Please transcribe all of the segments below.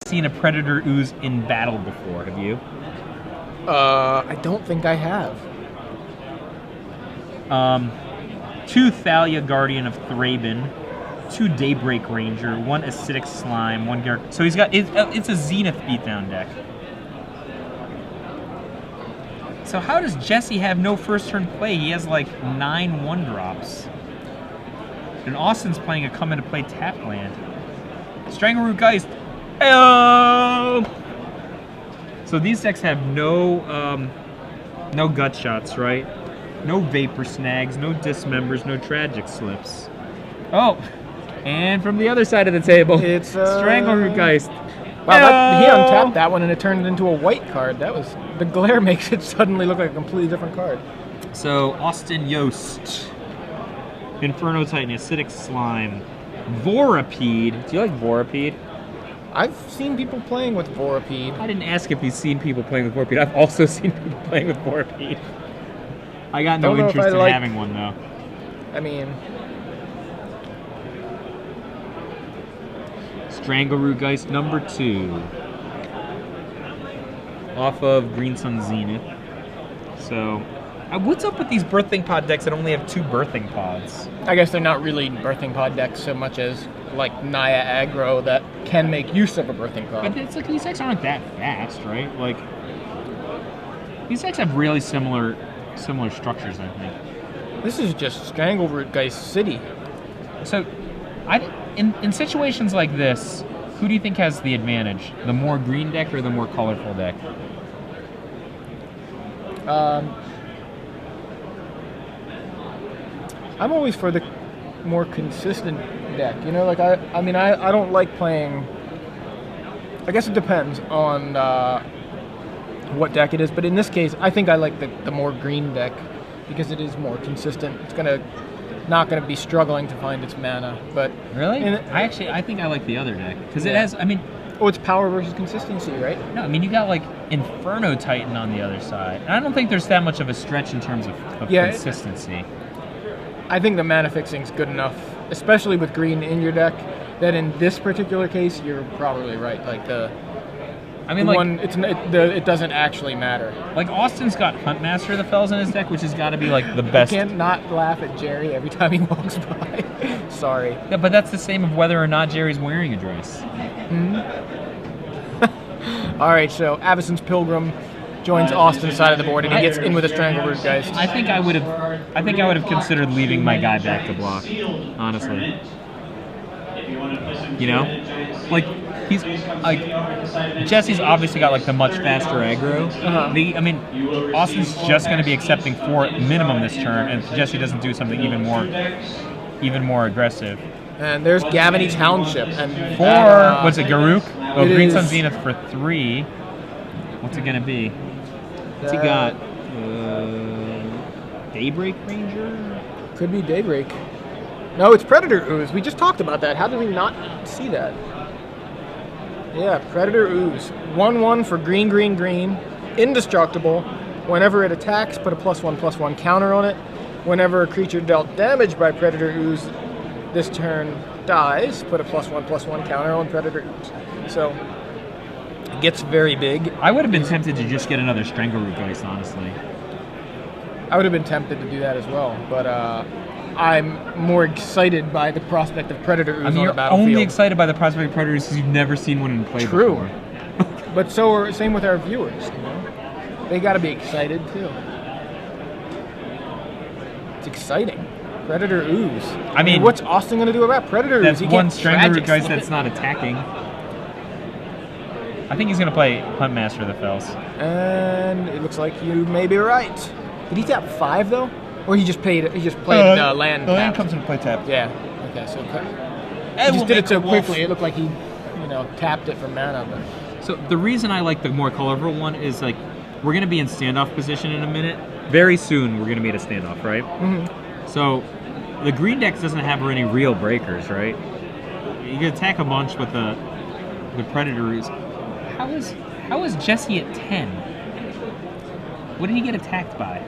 seen a Predator Ooze in battle before, have you? I don't think I have. 2 Thalia Guardian of Thraben, 2 Daybreak Ranger, 1 Acidic Slime, 1 Garrett. So he's got, it's a Zenith beatdown deck. So how does Jesse have no first turn play? He has like 9 1-drops. And Austin's playing a come into play tap land. Strangleroot Geist. Heyo! So these decks have no gut shots, right? No Vapor Snags, no Dismembers, no Tragic Slips. Oh, and from the other side of the table, It's Strangleroot Geist. Wow, he untapped that one and it turned into a white card. That was the glare makes it suddenly look like a completely different card. So Austin Yost, Inferno Titan, Acidic Slime, Vorapede. Do you like Vorapede? I've seen people playing with Vorapede. I didn't ask if you've seen people playing with Vorapede. I've also seen people playing with Vorapede. I got no interest in having one though. I mean, Strangleroot Geist number 2. Off of Green Sun Zenith. So, what's up with these birthing pod decks that only have 2 birthing pods? I guess they're not really birthing pod decks so much as like Naya aggro that can make use of a birthing pod. But it's like these decks aren't that fast, right? Like these decks have really similar structures, I think. This is just Strangleroot Geist City. So, in situations like this, who do you think has the advantage? The more green deck or the more colorful deck? I'm always for the more consistent deck. You know, like I mean, I don't like playing. I guess it depends on what deck it is, but in this case, I think I like the more green deck because it is more consistent. It's not gonna be struggling to find its mana. But really, I think I like the other deck because it has. I mean, it's power versus consistency, right? No, I mean you got like Inferno Titan on the other side, and I don't think there's that much of a stretch in terms of consistency. I think the mana fixing's good enough, especially with green in your deck, that in this particular case, you're probably right. Like it doesn't actually matter. Like Austin's got Huntmaster of the Fells in his deck, which has got to be like the best. I can't not laugh at Jerry every time he walks by. Sorry. Yeah, but that's the same of whether or not Jerry's wearing a dress. All right, so Avacyn's Pilgrim joins Austin's side of the board, and he gets in with a Strangleroot Geist. I think I would have considered leaving my guy back to block, honestly. You know, like he's like Jesse's obviously got like the much faster aggro. I mean, Austin's just going to be accepting 4 minimum this turn, and if Jesse doesn't do something even more aggressive. And there's Gavany Township and 4. What's it, Garuk? Oh, Green Sun Zenith for 3. What's it gonna be? What's he got? Daybreak Ranger? Could be Daybreak. No, it's Predator Ooze. We just talked about that. How did we not see that? Yeah, Predator Ooze. 1/1 for green, green, green. Indestructible. Whenever it attacks, put a +1/+1 counter on it. Whenever a creature dealt damage by Predator Ooze this turn dies, put a +1/+1 counter on Predator Ooze. So, it gets very big. I would have been tempted to just get another Strangleroot Geist, honestly. I would have been tempted to do that as well, but I'm more excited by the prospect of Predator Ooze on the battlefield. You're only excited by the prospect of Predator Ooze because you've never seen one in play before. But same with our viewers. You know? They got to be excited too. It's exciting. Predator Ooze. I mean, what's Austin going to do about Predator Ooze? That's one Strangleroot Geist that's not attacking. I think he's going to play Huntmaster of the Fells. And it looks like you may be right. Did he tap 5 though? Or he just played land? The land comes into play tap. Yeah. Okay, so he just did it so quickly. It looked like he, tapped it for mana. But. So the reason I like the more colorful one is like we're going to be in standoff position in a minute. Very soon we're going to be at a standoff, right? Mm-hmm. So the green deck doesn't have any real breakers, right? You can attack a bunch with the Predators. How is Jesse at 10? What did he get attacked by?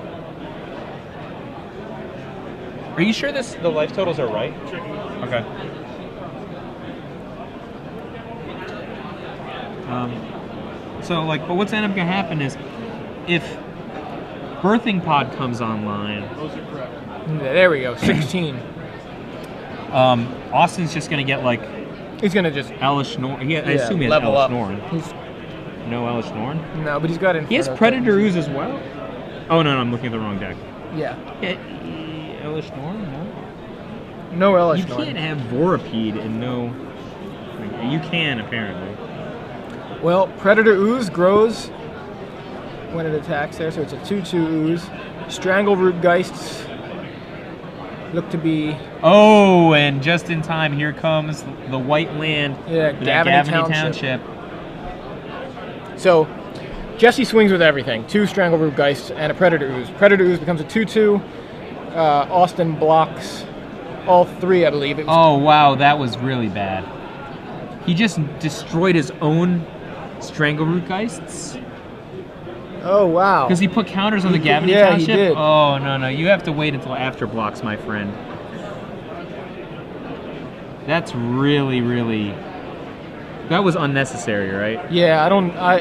Are you sure the life totals are right? Okay. So, like, but what's end up going to happen is if Birthing Pod comes online, There we go, 16. Austin's just going to get, like, He's going to just Elish Norn. I assume he has level Elish up. Norn. He's, No Elish Norn? no, but he's got Inferno. He has Predator Ooze as well? Oh, no, I'm looking at the wrong deck. Yeah. Elish Norn? No. No Elish You Norn. can't have Vorapede and no... You can, apparently. Well, Predator Ooze grows when it attacks there, so it's a 2/2 Ooze. Strangleroot Geists look to be... Oh, and just in time, here comes the white land. Yeah, for that Gavany Township. So, Jesse swings with everything. 2 Strangleroot Geists and a Predator Ooze. Predator Ooze becomes a 2/2. Austin blocks all 3, I believe. It was Oh, wow, that was really bad. He just destroyed his own Strangleroot Geists? Oh, wow. Because he put counters on the Gavany Yeah, Township? he did. Oh, no, you have to wait until after blocks, my friend. That's really... That was unnecessary, right? Yeah,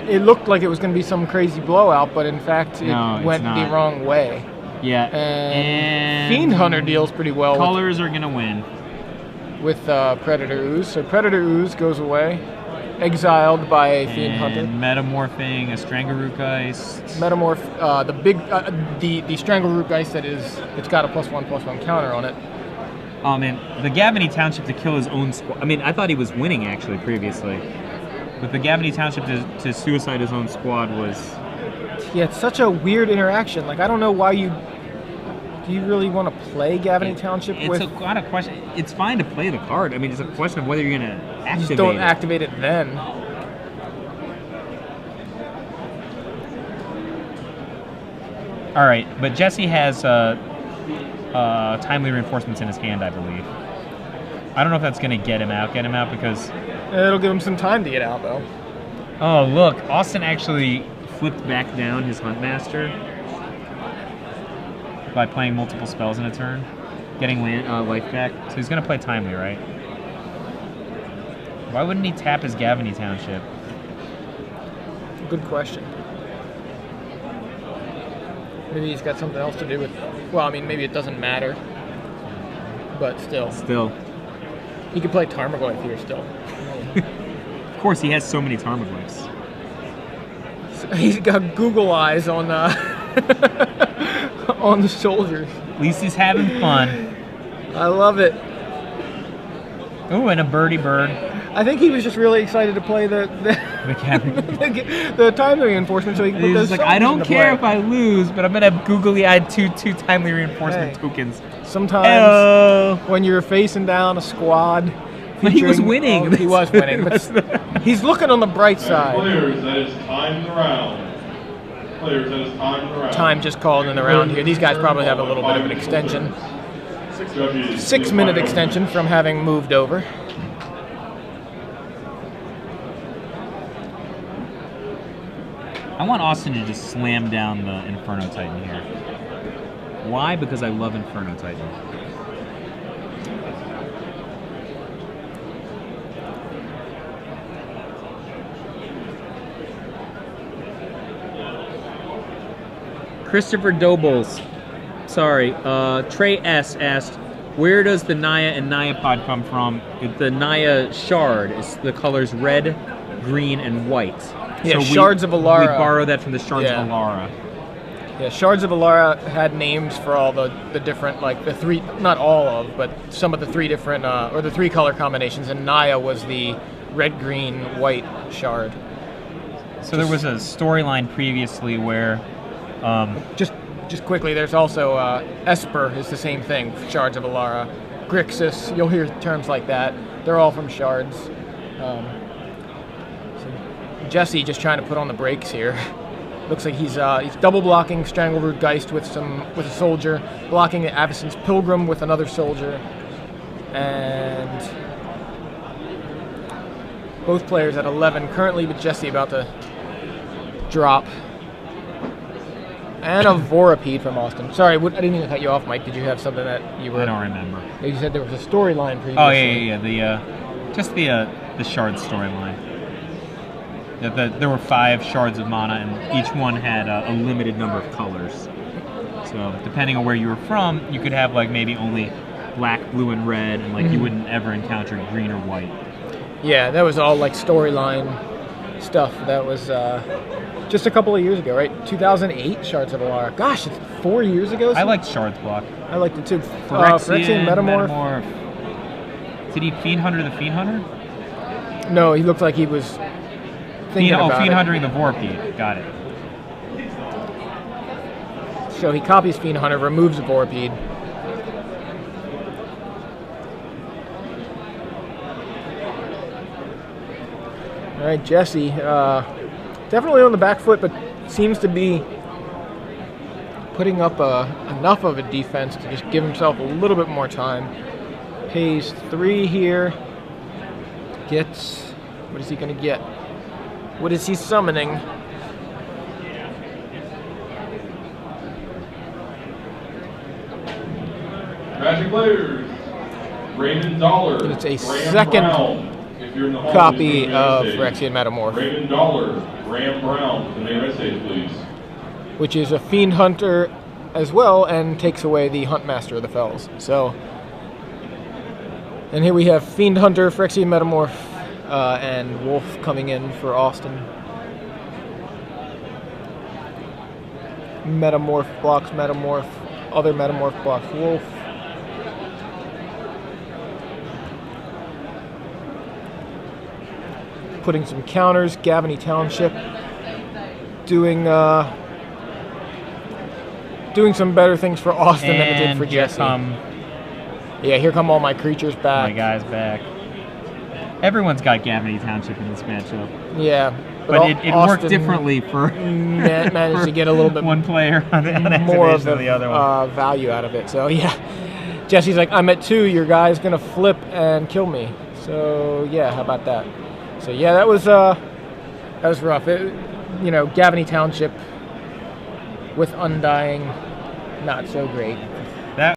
it looked like it was going to be some crazy blowout, but in fact, it No, went it's the not. wrong way. Yeah. And Fiend Hunter deals pretty well Colors are going to win. with Predator Ooze. So Predator Ooze goes away, exiled by a Fiend Hunter. And metamorphing a Strangleroot Geist. Metamorph, the Strangleroot Geist it's got a +1/+1 counter on it. Oh man, the Gavany Township to kill his own squad. I mean, I thought he was winning actually previously. But the Gavany Township to suicide his own squad was... Yeah, it's such a weird interaction. Like, I don't know why do you really want to play Gavany Township with... It's not a question. It's fine to play the card. I mean, it's a question of whether you're going to activate Just don't it. activate it then. All right, but Jesse has timely reinforcements in his hand, I believe. I don't know if that's going to get him out because... It'll give him some time to get out, though. Oh, look, Austin actually flipped back down his Huntmaster by playing multiple spells in a turn, getting life back. So he's going to play timely, right? Why wouldn't he tap his Gavany Township? Good question. Maybe he's got something else to do with... Well, I mean, maybe it doesn't matter. But still. Still. He could play Tarmogoyf here still. Of course, he has so many Tarmogoyfs. He's got Google eyes on on the soldiers. At least he's having fun. I love it. Oh, and a birdie bird. I think he was just really excited to play the timely reinforcement so he can put He's those like, soldiers I don't into care play. if I lose, but I'm gonna have googly-eyed two timely reinforcement Hey. tokens. Sometimes Hello. when you're facing down a squad... But he was featuring- winning. Oh, he was winning. But he's looking on the bright side. Players, that is time the round. Players, that is time the round. Time just called in the round here. These guys probably have a little bit of an extension. 6-minute extension from having moved over. I want Austin to just slam down the Inferno Titan here. Why? Because I love Inferno Titan. Christopher Dobles. Sorry. Trey S. asked, where does the Naya and Naya pod come from? The Naya shard is the colors red, green, and white. Yeah, Shards of Alara. We borrow that from the Shards Yeah. of Alara. Yeah, Shards of Alara had names for all the different, like the three, not all of, but some of the 3 different, or the 3 color combinations, and Naya was the red, green, white shard. So there was a storyline previously where Just quickly, there's also Esper is the same thing, Shards of Alara. Grixis, you'll hear terms like that. They're all from Shards. So Jesse just trying to put on the brakes here. Looks like he's double blocking Strangleroot Geist with a soldier, blocking the Avacyn's Pilgrim with another soldier, and both players at 11 currently, with Jesse about to drop. And a Vorapede from Austin. Sorry, I didn't mean to cut you off, Mike. Did you have something that you were... I don't remember. You said there was a storyline previously. Oh yeah. Just the Shard storyline. There were 5 shards of mana, and each one had a limited number of colors. So depending on where you were from, you could have like maybe only black, blue, and red, and like you wouldn't ever encounter green or white. Yeah, that was all like storyline stuff. That was just a couple of years ago, right? 2008, Shards of Alara. Gosh, it's 4 years ago. I liked Shards block. I liked it too. Phyrexian Metamorph. Did he Fiend Hunter the Fiend Hunter? No, he looked like he was thinking about Fiend it. Huntering the Vorpede. Got it. So he copies Fiend Hunter, removes the Vorpede. All right, Jesse, definitely on the back foot, but seems to be putting up enough of a defense to just give himself a little bit more time. Pays 3 here. Gets, what is he going to get? What is he summoning? Magic players. Raymond Dollar. It's a Graham second Brown, if you're in the home copy in the of United States. Phyrexian Metamorph, Raymond Dollar. Graham Brown, the United States, please. which is a Fiend Hunter as well, and takes away the Huntmaster of the Fells. So, and here we have Fiend Hunter, Phyrexian Metamorph, and Wolf coming in for Austin. Metamorph blocks Metamorph, other Metamorph blocks Wolf. Putting some counters, Gavany Township, doing some better things for Austin than it did for Jesse. Yeah, here come all my creatures back. My guys back. Everyone's got Gavany Township in this matchup. Yeah, But it worked Austin differently for managed to get a little bit one player on the more of than the other one. value out of it. So yeah, Jesse's like, I'm at 2. Your guy's gonna flip and kill me. So yeah, how about that? So yeah, that was rough. Gavany Township with Undying, not so great